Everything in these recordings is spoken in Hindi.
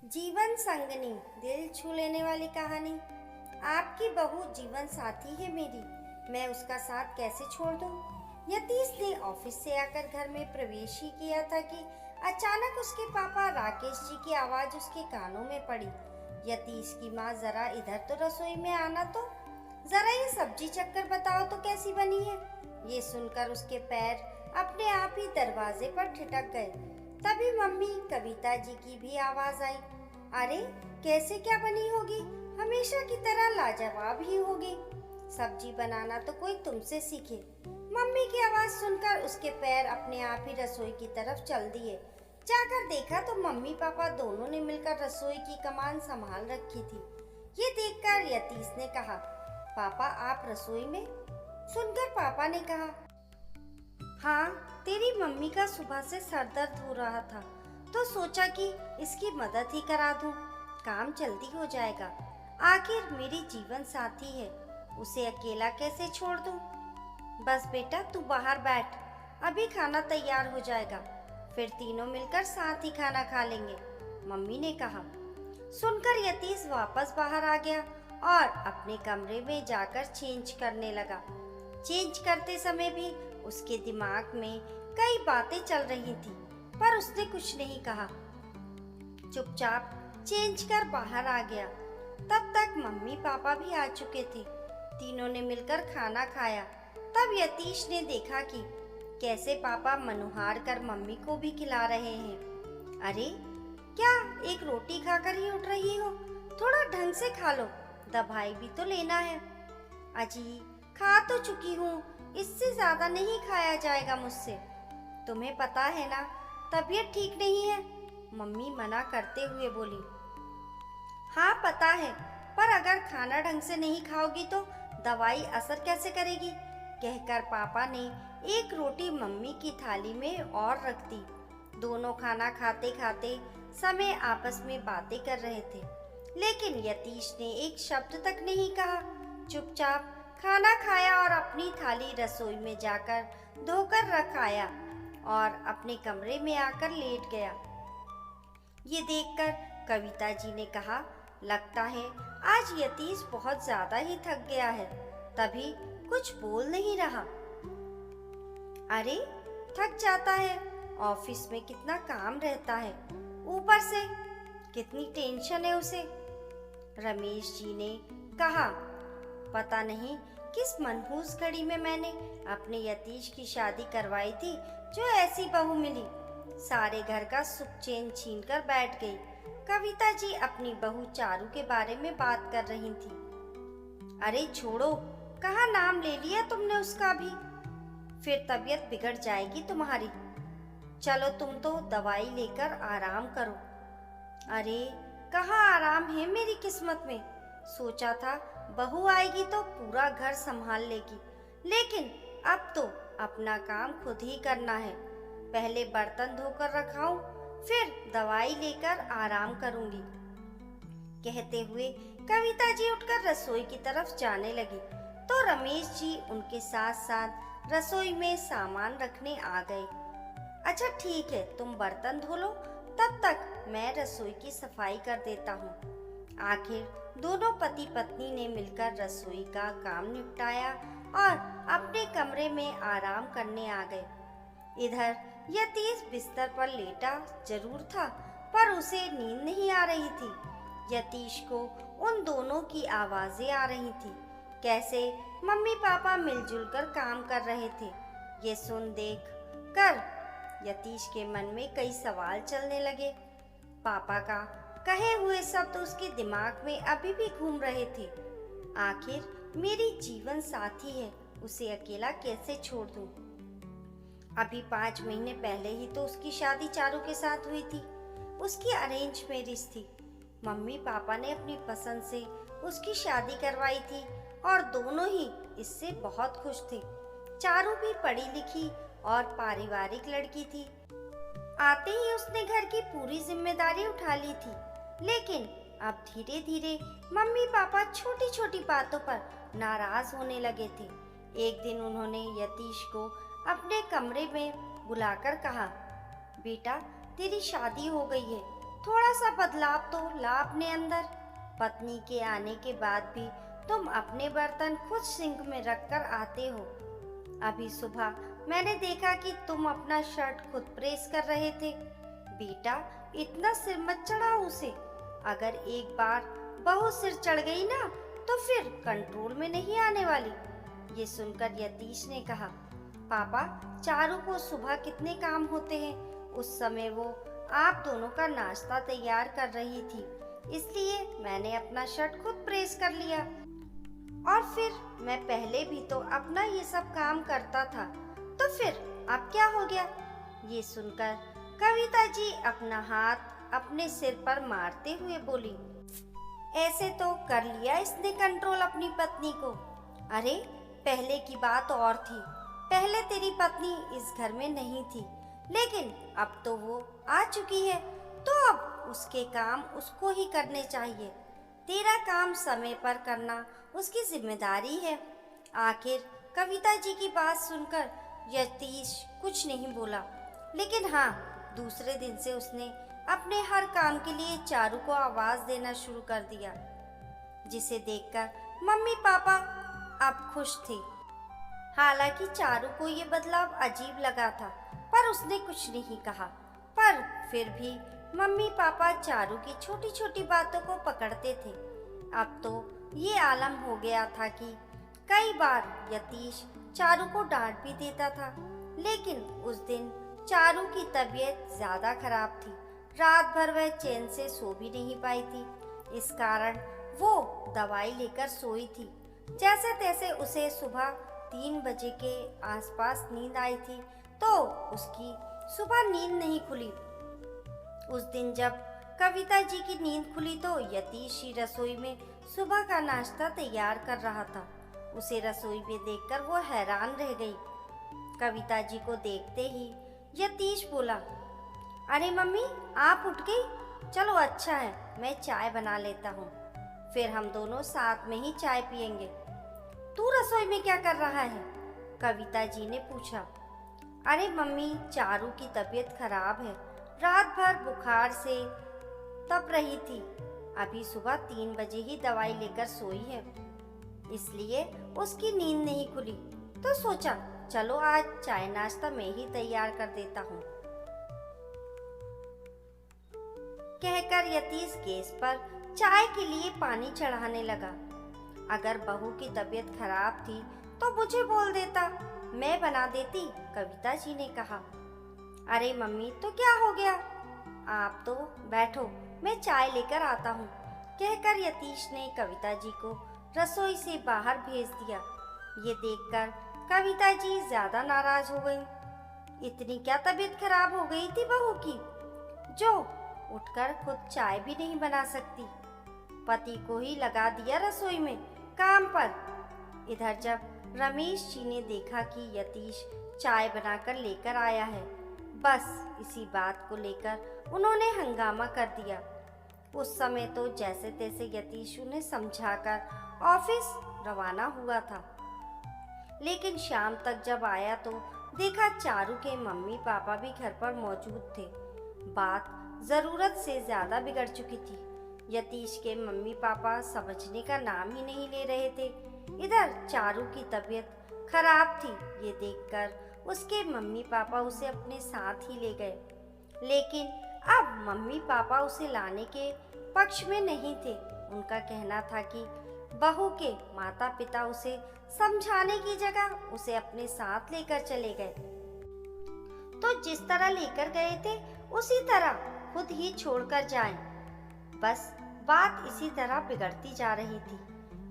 जीवन संगनी, दिल छू लेने वाली कहानी। आपकी बहू जीवन साथी है मेरी, मैं उसका साथ कैसे छोड़ दूं? यतीश ने ऑफिस से आकर घर में प्रवेश ही किया था कि अचानक उसके पापा राकेश जी की आवाज उसके कानों में पड़ी। यतीश की माँ, जरा इधर तो रसोई में आना तो, जरा ये सब्जी चक्कर बताओ तो कैसी बनी है। ये सुनकर उसके पैर अपने आप ही दरवाजे पर ठिठक गए। तभी मम्मी कविता जी की भी आवाज आई, अरे कैसे क्या बनी होगी, हमेशा की तरह लाजवाब ही होगी। सब्जी बनाना तो कोई तुमसे सीखे। मम्मी की आवाज सुनकर उसके पैर अपने आप ही रसोई की तरफ चल दिए। जाकर देखा तो मम्मी पापा दोनों ने मिलकर रसोई की कमान संभाल रखी थी। ये देखकर यतीश ने कहा, पापा आप रसोई में? सुनकर पापा ने कहा, हाँ, तेरी मम्मी का सुबह से सर दर्द हो रहा था तो सोचा कि इसकी मदद ही करा दूं, काम जल्दी हो जाएगा। आखिर मेरी जीवन साथी है, उसे अकेला कैसे छोड़ दूं? बस बेटा तू बाहर बैठ, अभी खाना तैयार हो जाएगा, फिर तीनों मिलकर साथ ही खाना खा लेंगे, मम्मी ने कहा। सुनकर यतीश वापस बाहर आ गया और अपने कमरे में जाकर चेंज करने लगा। चेंज करते समय भी उसके दिमाग में कई बातें चल रही थी, पर उसने कुछ नहीं कहा। चुपचाप चेंज कर बाहर आ गया। तब तक मम्मी पापा भी आ चुके थे। तीनों ने मिलकर खाना खाया। तब यतीश ने देखा कि कैसे पापा मनुहार कर मम्मी को भी खिला रहे हैं। अरे क्या एक रोटी खाकर ही उठ रही हो? थोड़ा ढंग से खा लो, दवाई भी तो लेना है। अजी खा तो चुकी हूँ, इससे ज्यादा नहीं खाया जाएगा मुझसे। तुम्हें पता है ना तबीयत ठीक नहीं है, मम्मी मना करते हुए बोली। हाँ पता है, पर अगर खाना ढंग से नहीं खाओगी तो दवाई असर कैसे करेगी? कहकर पापा ने एक रोटी मम्मी की थाली में और रख दी। दोनों खाना खाते खाते समय आपस में बातें कर रहे थे, लेकिन यतीश ने एक शब्द तक नहीं कहा। चुपचाप खाना खाया और अपनी थाली रसोई में जाकर धोकर रख आया और अपने कमरे में आकर लेट गया। ये देखकर कविता जी ने कहा, लगता है आज यतीश बहुत ज्यादा ही थक गया है, तभी कुछ बोल नहीं रहा। अरे थक जाता है, ऑफिस में कितना काम रहता है, ऊपर से कितनी टेंशन है उसे, रमेश जी ने कहा। पता नहीं किस मनहूस घड़ी में मैंने अपने यतीश की शादी करवाई थी, जो ऐसी बहू मिली, सारे घर का सुख चैन छीन कर बैठ गई। कविता जी अपनी बहू चारू के बारे में बात कर रही थी। अरे छोड़ो, कहाँ नाम ले लिया तुमने उसका भी, फिर तबीयत बिगड़ जाएगी तुम्हारी। चलो तुम तो दवाई लेकर आराम करो। अरे कहाँ आराम है मेरी किस्मत में, सोचा था बहू आएगी तो पूरा घर संभाल लेगी, लेकिन अब तो अपना काम खुद ही करना है। पहले बर्तन धोकर रखाऊं, फिर दवाई लेकर आराम करूंगी। कहते हुए कविता जी उठकर रसोई की तरफ जाने लगी तो रमेश जी उनके साथ साथ रसोई में सामान रखने आ गए। अच्छा ठीक है, तुम बर्तन धो लो, तब तक मैं रसोई की सफाई कर देता हूँ। आखिर दोनों पति पत्नी ने मिलकर रसोई का काम निपटाया और अपने कमरे में आराम करने आ गए। इधर यतीश बिस्तर पर लेटा जरूर था, पर उसे नींद नहीं आ रही थी। यतीश को उन दोनों की आवाजें आ रही थी, कैसे मम्मी पापा मिलजुल कर काम कर रहे थे। ये सुन देख कर यतीश के मन में कई सवाल चलने लगे। पापा का कहे हुए शब्द उसके दिमाग में अभी भी घूम रहे थे। आखिर मेरी जीवन साथी है, उसे अकेला कैसे छोड़ दूं? अभी 5 महीने पहले ही तो उसकी शादी चारू के साथ हुई थी। उसकी अरेंज मैरिज थी। मम्मी पापा ने अपनी पसंद से उसकी शादी करवाई थी और दोनों ही इससे बहुत खुश थे। चारू भी पढ़ी लिखी और पारिवारिक लड़की थी। आते ही उसने घर की पूरी जिम्मेदारी उठा ली थी, लेकिन अब धीरे धीरे मम्मी पापा छोटी छोटी बातों पर नाराज होने लगे थे। एक दिन उन्होंने यतीश को अपने कमरे में बुलाकर कहा, बेटा तेरी शादी हो गई है, थोड़ा सा बदलाव तो ला अपने अंदर। पत्नी के आने के बाद भी तुम अपने बर्तन खुद सिंक में रखकर आते हो। अभी सुबह मैंने देखा कि तुम अपना शर्ट खुद प्रेस कर रहे थे। बेटा, इतना सिर मत चढ़ाओ उसे। अगर एक बार बहू सिर चढ़ गई ना तो फिर कंट्रोल में नहीं आने वाली। ये सुनकर यतीश ने कहा, पापा, चारू को सुबह कितने काम होते हैं। उस समय वो आप दोनों का नाश्ता तैयार कर रही थी, इसलिए मैंने अपना शर्ट खुद प्रेस कर लिया। और फिर मैं पहले भी तो अपना ये सब काम करता था, तो फिर अब क्या हो गया। ये सुनकर कविता जी अपना हाथ अपने सिर पर मारते हुए बोली, ऐसे तो कर लिया इसने कंट्रोल अपनी पत्नी को। अरे, पहले की बात और थी। पहले तेरी पत्नी इस घर में नहीं थी, लेकिन अब तो वो आ चुकी है, तो अब उसके काम उसको ही करने चाहिए। तेरा काम समय पर करना उसकी जिम्मेदारी है। आखिर कविता जी की बात सुनकर यतीश कुछ नहीं बोला, लेकिन हाँ, दूसरे दिन से उसने अपने हर काम के लिए चारू को आवाज देना शुरू कर दिया, जिसे देखकर मम्मी पापा अब खुश थे। हालांकि चारू को ये बदलाव अजीब लगा था, पर उसने कुछ नहीं कहा। पर फिर भी मम्मी पापा चारू की छोटी छोटी बातों को पकड़ते थे। अब तो ये आलम हो गया था कि कई बार यतीश चारू को डांट भी देता था, लेकिन उस दिन चारू की तबीयत ज्यादा खराब थी। रात भर वह चैन से सो भी नहीं पाई थी। इस कारण वो दवाई लेकर सोई थी। जैसे तैसे उसे सुबह 3 बजे के आसपास नींद आई थी, तो उसकी सुबह नींद नहीं खुली। उस दिन जब कविता जी की नींद खुली तो यतीश ही रसोई में सुबह का नाश्ता तैयार कर रहा था। उसे रसोई में देखकर वो हैरान रह गई। कविता जी को देखते ही यतीश बोला, अरे मम्मी, आप उठ गई? चलो अच्छा है, मैं चाय बना लेता हूँ, फिर हम दोनों साथ में ही चाय पियेंगे। तू रसोई में क्या कर रहा है? कविता जी ने पूछा। अरे मम्मी, चारू की तबीयत खराब है, रात भर बुखार से तप रही थी। अभी सुबह 3 बजे ही दवाई लेकर सोई है, इसलिए उसकी नींद नहीं खुली, तो सोचा चलो आज चाय नाश्ता मैं ही तैयार कर देता हूँ। कहकर यतीश गैस पर चाय के लिए पानी चढ़ाने लगा। अगर बहू की तबीयत खराब थी तो मुझे बोल देता, मैं बना देती, कविता जी ने कहा। अरे मम्मी, तो क्या हो गया, आप तो बैठो, मैं चाय लेकर आता हूँ, कहकर यतीश ने कविता जी को रसोई से बाहर भेज दिया। ये देखकर कविता जी ज्यादा नाराज हो गई। इतनी क्या तबीयत खराब हो गई थी बहू की, जो उठकर खुद चाय भी नहीं बना सकती। पति को ही लगा दिया रसोई में काम पर। इधर जब रमेश जी ने देखा कि यतीश चाय बनाकर लेकर आया है, बस इसी बात को लेकर उन्होंने हंगामा कर दिया। उस समय तो जैसे तैसे यतीश उन्हें समझाकर ऑफिस रवाना हुआ था, लेकिन शाम तक जब आया तो देखा चारू के मम्मी पापा भी घर पर मौजूद थे। बात जरूरत से ज्यादा बिगड़ चुकी थी। यतीश के मम्मी पापा समझने का नाम ही नहीं ले रहे थे। इधर चारू की तबीयत खराब थी। ये देखकर उसके मम्मी पापा उसे अपने साथ ही ले गए, लेकिन अब मम्मी पापा उसे लाने के पक्ष में नहीं थे। उनका कहना था कि बहू के माता पिता उसे समझाने की जगह उसे अपने साथ लेकर चले गए, तो जिस तरह लेकर गए थे उसी तरह खुद ही छोड़कर जाएं। बस बात इसी तरह बिगड़ती जा रही थी।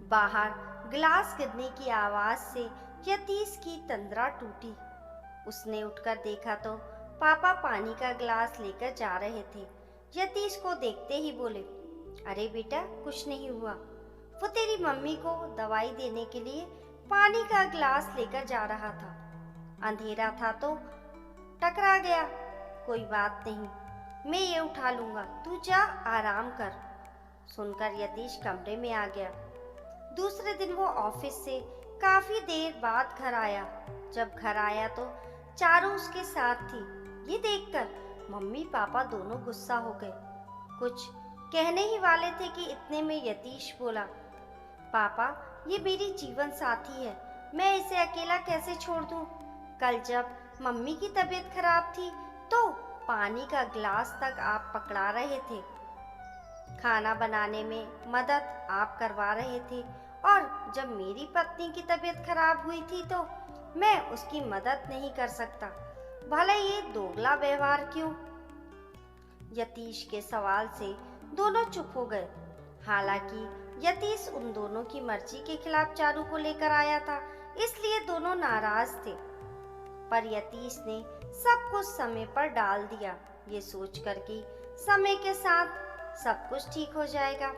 बाहर गिलास गिरने की आवाज से यतीश की तंद्रा टूटी। उसने उठकर देखा तो पापा पानी का गिलास लेकर जा रहे थे। यतीश को देखते ही बोले, अरे बेटा, कुछ नहीं हुआ, वो तेरी मम्मी को दवाई देने के लिए पानी का गिलास लेकर जा रहा था, अंधेरा था तो टकरा गया, कोई बात नहीं, मैं ये उठा लूंगा, तू जा आराम कर। सुनकर यतीश कमरे में आ गया। दूसरे दिन वो ऑफिस से काफी देर बाद घर आया। जब घर आया तो चारू उसके साथ थी। ये देखकर मम्मी पापा दोनों गुस्सा हो गए। कुछ कहने ही वाले थे कि इतने में यतीश बोला, पापा, ये मेरी जीवन साथी है, मैं इसे अकेला कैसे छोड़ दूं? कल जब मम्मी की तबीयत खराब थी तो पानी का गिलास तक आप पकड़ा रहे थे, खाना बनाने में मदद आप करवा रहे थे, और जब मेरी पत्नी की तबीयत खराब हुई थी तो मैं उसकी मदद नहीं कर सकता, भले ये दोगला व्यवहार क्यों? यतीश के सवाल से दोनों चुप हो गए। हालांकि यतीश उन दोनों की मर्जी के खिलाफ चारू को लेकर आया था, इसलिए दोनों नाराज थे। पर यतीश ने सब कुछ समय पर डाल दिया, ये सोचकर कि समय के साथ सब कुछ ठीक हो जाएगा।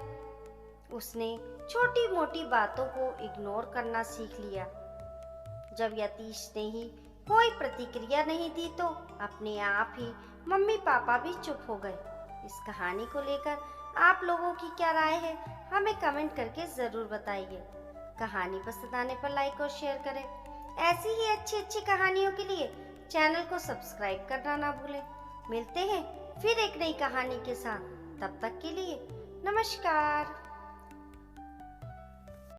उसने छोटी मोटी बातों को इग्नोर करना सीख लिया। जब यतीश ने ही कोई प्रतिक्रिया नहीं दी तो अपने आप ही मम्मी पापा भी चुप हो गए। इस कहानी को लेकर आप लोगों की क्या राय है, हमें कमेंट करके ज़रूर बताइए। कहानी पसंद आने पर लाइक और शेयर करें। ऐसी ही अच्छी अच्छी कहानियों के लिए चैनल को सब्सक्राइब करना ना भूलें। मिलते हैं फिर एक नई कहानी के साथ, तब तक के लिए नमस्कार।